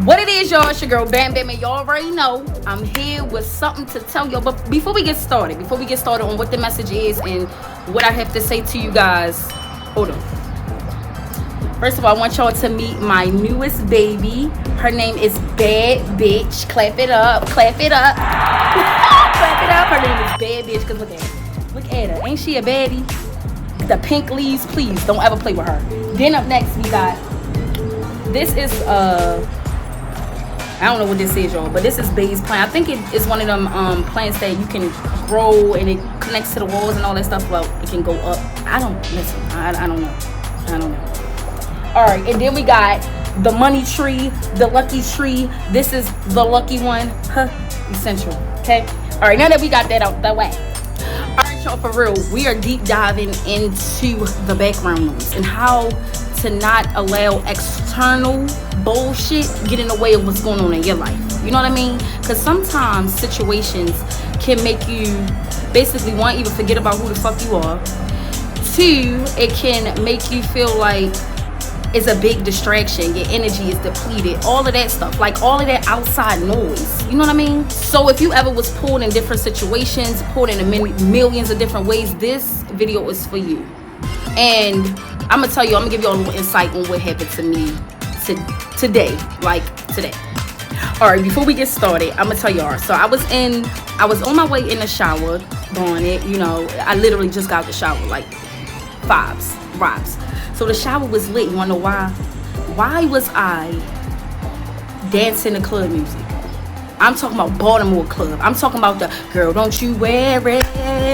What it is, y'all, it's your girl Bam Bam, and y'all already know I'm here with something to tell y'all. But before we get started on what the message is and what I have to say to you guys, hold on. First of all, I want y'all to meet my newest baby. Her name is Bad Bitch. Clap it up, clap it up. Clap it up. Her name is Bad Bitch, because look at her. Ain't she a baddie? The pink leaves, please don't ever play with her. Then up next we got, this is I don't know what this is, y'all, but this is Bay's plant. I think it's one of them plants that you can grow and it connects to the walls and all that stuff. Well, it can go up. I don't know. All right, and then we got the money tree, the lucky tree. This is the lucky one. Essential. Okay. All right, now that we got that out the way. All right, y'all, for real, we are deep diving into the background noise and how to not allow external bullshit get in the way of what's going on in your life. You know what I mean? Because sometimes situations can make you basically, one, even forget about who the fuck you are. Two, it can make you feel like it's a big distraction. Your energy is depleted. All of that stuff. Like all of that outside noise. You know what I mean? So if you ever was pulled in different situations, pulled in millions of different ways, this video is for you. And I'm gonna tell you, I'm gonna give you a little insight on what happened to me today. All right, before we get started, I'm gonna tell y'all. So I was on my way in the shower doing it. You know, I literally just got out the shower, like vibes. So the shower was lit. You wanna know why? Why was I dancing to club music? I'm talking about Baltimore club. I'm talking about the girl, don't you worry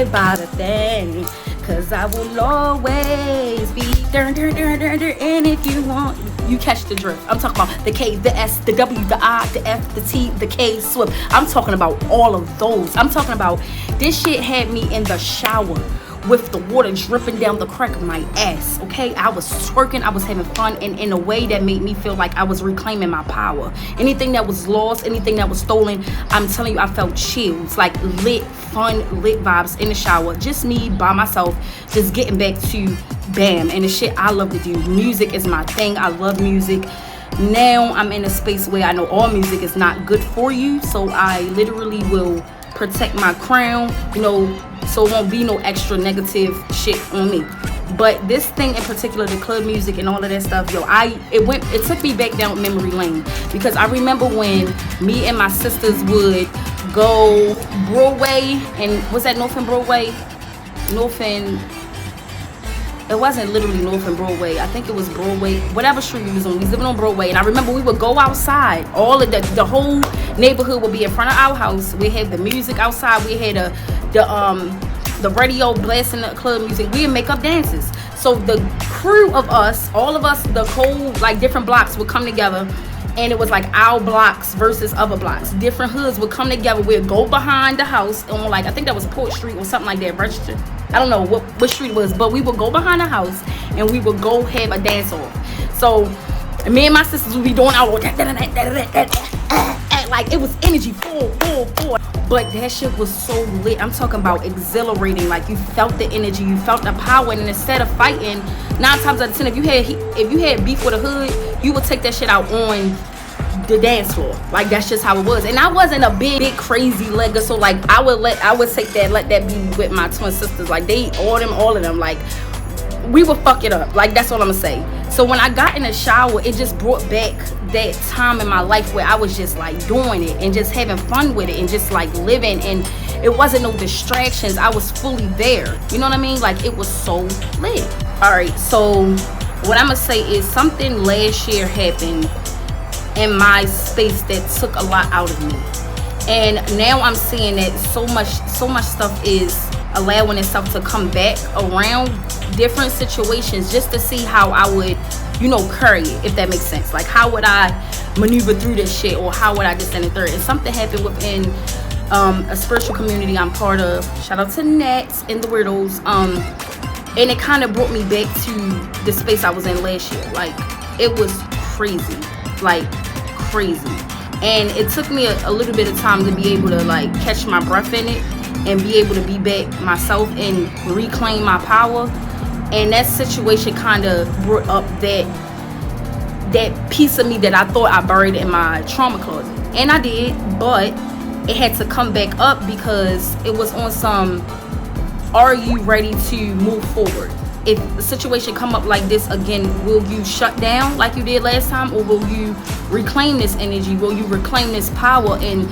about a thing, 'cause I will always be there. And if you want, you catch the drift. I'm talking about the K, the S, the W, the I, the F, the T, the K, swift. I'm talking about all of those. I'm talking about this shit had me in the shower with the water dripping down the crack of my ass. Okay, I was twerking, I was having fun, and in a way that made me feel like I was reclaiming my power. Anything that was lost, anything that was stolen, I'm telling you, I felt chills, like lit vibes in the shower. Just me by myself, just getting back to Bam and the shit I love to do. Music is my thing. I love music. Now I'm in a space where I know all music is not good for you, so I literally will protect my crown, you know, so it won't be no extra negative shit on me. But this thing in particular, the club music and all of that stuff, yo, it took me back down memory lane, because I remember when me and my sisters would go Broadway, and was that North End Broadway? It wasn't literally North and Broadway. I think it was Broadway, whatever street we was on. We was living on Broadway, and I remember we would go outside. All of the whole neighborhood would be in front of our house. We had the music outside. We had the radio blasting the club music. We would make up dances. So the crew of us, all of us, the whole like different blocks would come together, and it was like our blocks versus other blocks. Different hoods would come together. We'd go behind the house on, like, I think that was Port Street or something like that, Register. I don't know what street it was, but we would go behind the house and we would go have a dance off. So me and my sisters would be doing our like, it was energy full. But that shit was so lit. I'm talking about exhilarating. Like, you felt the energy, you felt the power, and instead of fighting, 9 times out of 10, if you had beef with a hood, you would take that shit out on the dance floor. Like, that's just how it was. And I wasn't a big crazy legger, so like I would let that be with my twin sisters. Like, all of them, like, we would fuck it up. Like, that's what I'm gonna say. So when I got in the shower, it just brought back that time in my life where I was just like doing it and just having fun with it and just like living, and it wasn't no distractions. I was fully there. You know what I mean? Like, it was so lit. All right, so what I'm gonna say is something last year happened in my space that took a lot out of me, and now I'm seeing that so much stuff is allowing itself to come back around different situations, just to see how I would, you know, carry it, if that makes sense. Like, how would I maneuver through this shit, or how would I this and the third. And something happened within a spiritual community I'm part of. Shout out to Nats and the Weirdos. And it kind of brought me back to the space I was in last year. Like, it was crazy. And it took me a little bit of time to be able to like catch my breath in it and be able to be back myself and reclaim my power. And that situation kind of brought up that that piece of me that I thought I buried in my trauma closet. And I did, but it had to come back up because it was on some, are you ready to move forward? If a situation come up like this again, will you shut down like you did last time, or will you reclaim this energy? Will you reclaim this power and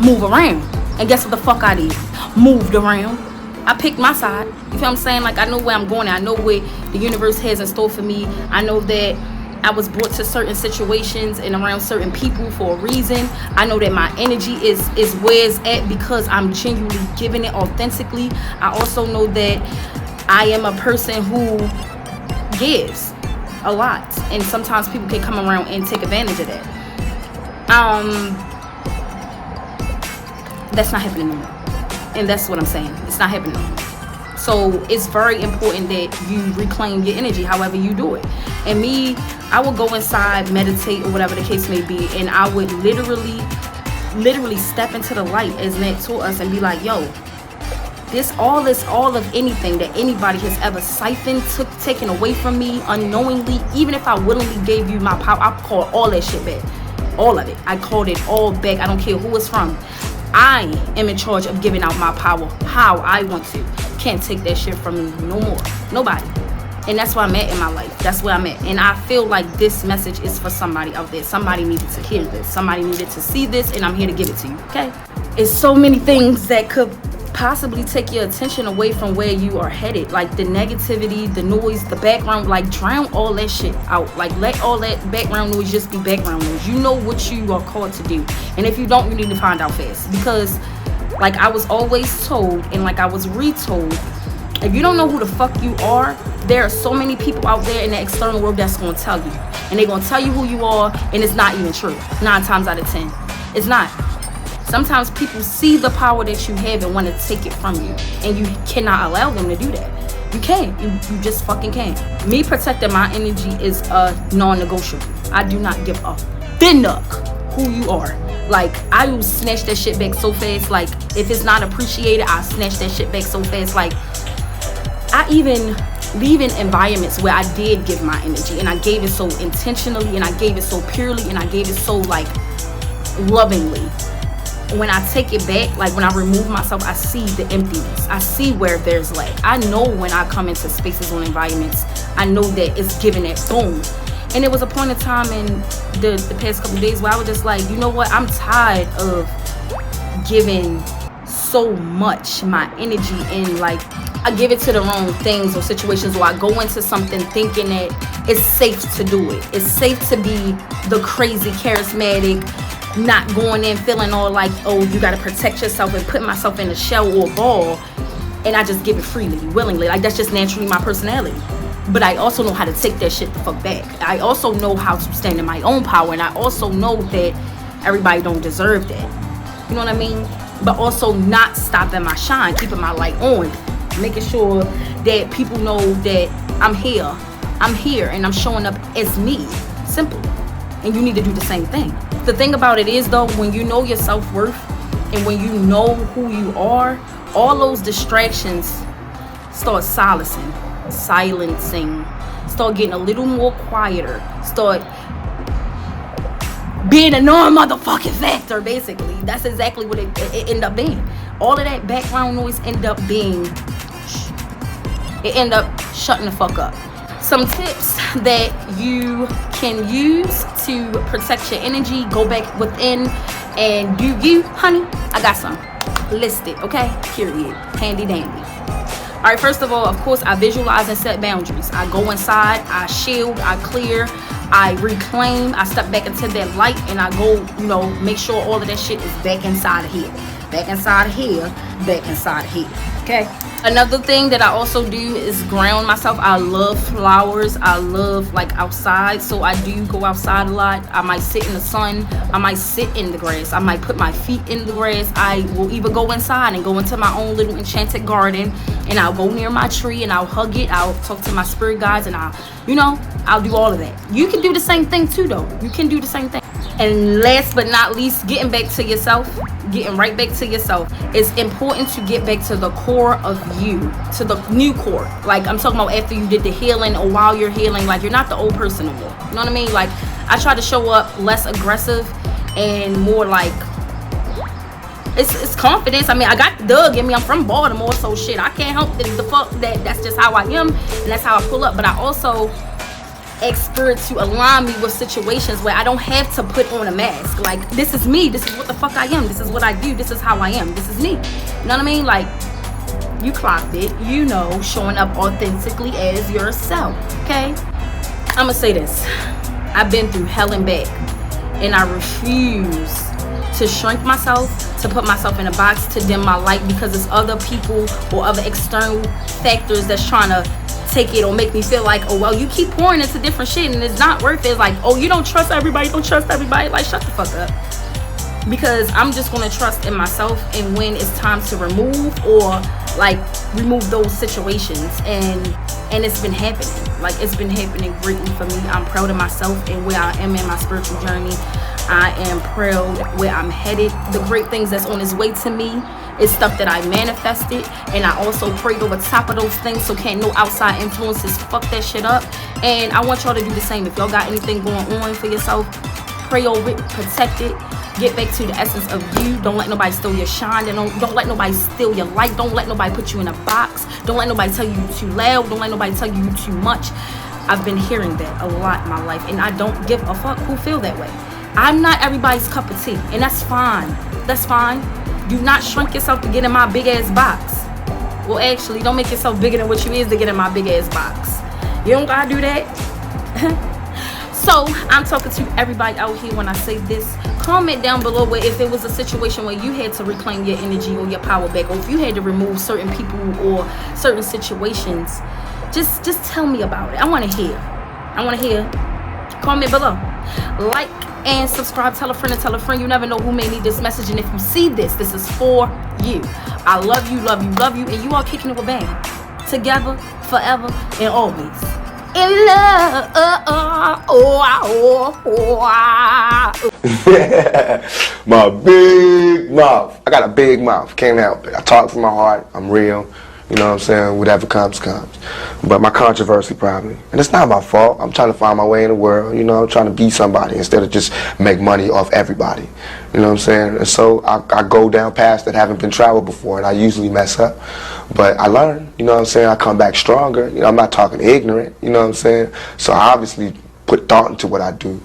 move around? And guess what the fuck I did? Moved around. I picked my side. You feel what I'm saying? Like, I know where I'm going. I know what the universe has in store for me. I know that I was brought to certain situations and around certain people for a reason. I know that my energy is where it's at because I'm genuinely giving it authentically. I also know that I am a person who gives a lot, and sometimes people can come around and take advantage of that. That's not happening no more. And that's what I'm saying. It's not happening no more. So it's very important that you reclaim your energy however you do it. And me, I would go inside, meditate, or whatever the case may be, and I would literally step into the light, as Nat taught us, and be like, yo, all of anything that anybody has ever siphoned, taken away from me unknowingly, even if I willingly gave you my power, I call all that shit back. All of it. I called it all back. I don't care who it's from. I am in charge of giving out my power how I want to. Can't take that shit from me no more. Nobody. And that's where I'm at in my life. That's where I'm at. And I feel like this message is for somebody out there. Somebody needed to hear this. Somebody needed to see this, and I'm here to give it to you. Okay? It's so many things that could possibly take your attention away from where you are headed, like the negativity, the noise, the background. Like, drown all that shit out. Like, let all that background noise just be background noise. You know what you are called to do, and if you don't, you need to find out fast. Because like I was always told, and like I was retold, if you don't know who the fuck you are, there are so many people out there in the external world that's going to tell you, and they're going to tell you who you are, and it's not even true. 9 times out of 10 it's not. Sometimes people see the power that you have and want to take it from you, and you cannot allow them to do that. You can't. You just fucking can't. Me protecting my energy is a non-negotiable. I do not give a fuck who you are. Like, I will snatch that shit back so fast. Like, if it's not appreciated, I snatch that shit back so fast. Like, I even leave in environments where I did give my energy, and I gave it so intentionally, and I gave it so purely, and I gave it so like lovingly. When I take it back, like when I remove myself, I see the emptiness. I see where there's lack. I know when I come into spaces or environments, I know that it's giving that boom. And there was a point in time in the past couple of days where I was just like, you know what? I'm tired of giving so much my energy, and like I give it to the wrong things or situations, or I go into something thinking that it's safe to do it. It's safe to be the crazy charismatic, not going in feeling all like, oh, you got to protect yourself, and put myself in a shell or a ball, and I just give it freely, willingly. Like, that's just naturally my personality. But I also know how to take that shit the fuck back. I also know how to stand in my own power, and I also know that everybody don't deserve that. You know what I mean? But also not stopping my shine, keeping my light on, making sure that people know that I'm here, and I'm showing up as me. Simple. And you need to do the same thing. The thing about it is, though, when you know your self-worth and when you know who you are, all those distractions start silencing, start getting a little more quieter, start being a non-motherfucking factor, basically. That's exactly what it ended up being. All of that background noise ended up shutting the fuck up. Some tips that you can use to protect your energy, go back within and do you, honey. I got some listed, okay? Period. Handy dandy. All right, first of all, of course, I visualize and set boundaries. I go inside, I shield, I clear, I reclaim, I step back into that light, and I go, make sure all of that shit is back inside of here. Back inside of here, back inside of here. Okay? Another thing that I also do is ground myself. I love flowers. I love outside, so I do go outside a lot. I might sit in the sun. I might sit in the grass. I might put my feet in the grass. I will even go inside and go into my own little enchanted garden, and I'll go near my tree and I'll hug it. I'll talk to my spirit guides, and I'll do all of that. You can do the same thing too, though. You can do the same thing. And last but not least, getting back to yourself, getting right back to yourself. It's important to get back to the core of you, to the new core. Like, I'm talking about after you did the healing or while you're healing. Like, you're not the old person no more. You know what I mean? Like, I try to show up less aggressive and more like, it's confidence. I mean, I got the Doug in me. I'm from Baltimore, so shit, I can't help the fuck that. That's just how I am, and that's how I pull up. But I also spirit to align me with situations where I don't have to put on a mask. Like, this is me, this is what the fuck I am, this is what I do, this is how I am, this is me. You know what I mean? Like, you clocked it, you know, showing up authentically as yourself. Okay, I'ma say this, I've been through hell and back, and I refuse to shrink myself, to put myself in a box, to dim my light because it's other people or other external factors that's trying to take it or make me feel like, oh well, you keep pouring into different shit and it's not worth it. It's like, oh, you don't trust everybody, don't trust everybody. Like, shut the fuck up. Because I'm just gonna trust in myself, and when it's time to remove or like remove those situations, and it's been happening. Like, it's been happening greatly for me. I'm proud of myself and where I am in my spiritual journey. I am proud where I'm headed. The great things that's on its way to me is stuff that I manifested, and I also prayed over top of those things, so can't no outside influences fuck that shit up. And I want y'all to do the same. If y'all got anything going on for yourself, pray over it, protect it, get back to the essence of you. Don't let nobody steal your shine. Don't let nobody steal your light. Don't let nobody put you in a box. Don't let nobody tell you you're too loud. Don't let nobody tell you you're too much. I've been hearing that a lot in my life, and I don't give a fuck who feel that way. I'm not everybody's cup of tea, and that's fine. That's fine. Do not shrink yourself to get in my big ass box. Well, actually, don't make yourself bigger than what you is to get in my big ass box. You don't gotta do that. So I'm talking to everybody out here when I say this. Comment down below where if it was a situation where you had to reclaim your energy or your power back, or if you had to remove certain people or certain situations, just tell me about it. I want to hear. Comment below. Like and subscribe. Tell a friend and tell a friend. You never know who may need this message, and if you see this is for you. I love you, love you, love you, and you are kicking it with Bam. Together, forever, and always. In love. My big mouth. I got a big mouth. Can't help it. I talk from my heart. I'm real. You know what I'm saying? Whatever comes, comes. But my controversy probably. And it's not my fault. I'm trying to find my way in the world. You know, I'm trying to be somebody instead of just make money off everybody. You know what I'm saying? And so I go down paths that haven't been traveled before, and I usually mess up. But I learn. You know what I'm saying? I come back stronger. You know, I'm not talking ignorant. You know what I'm saying? So I obviously put thought into what I do.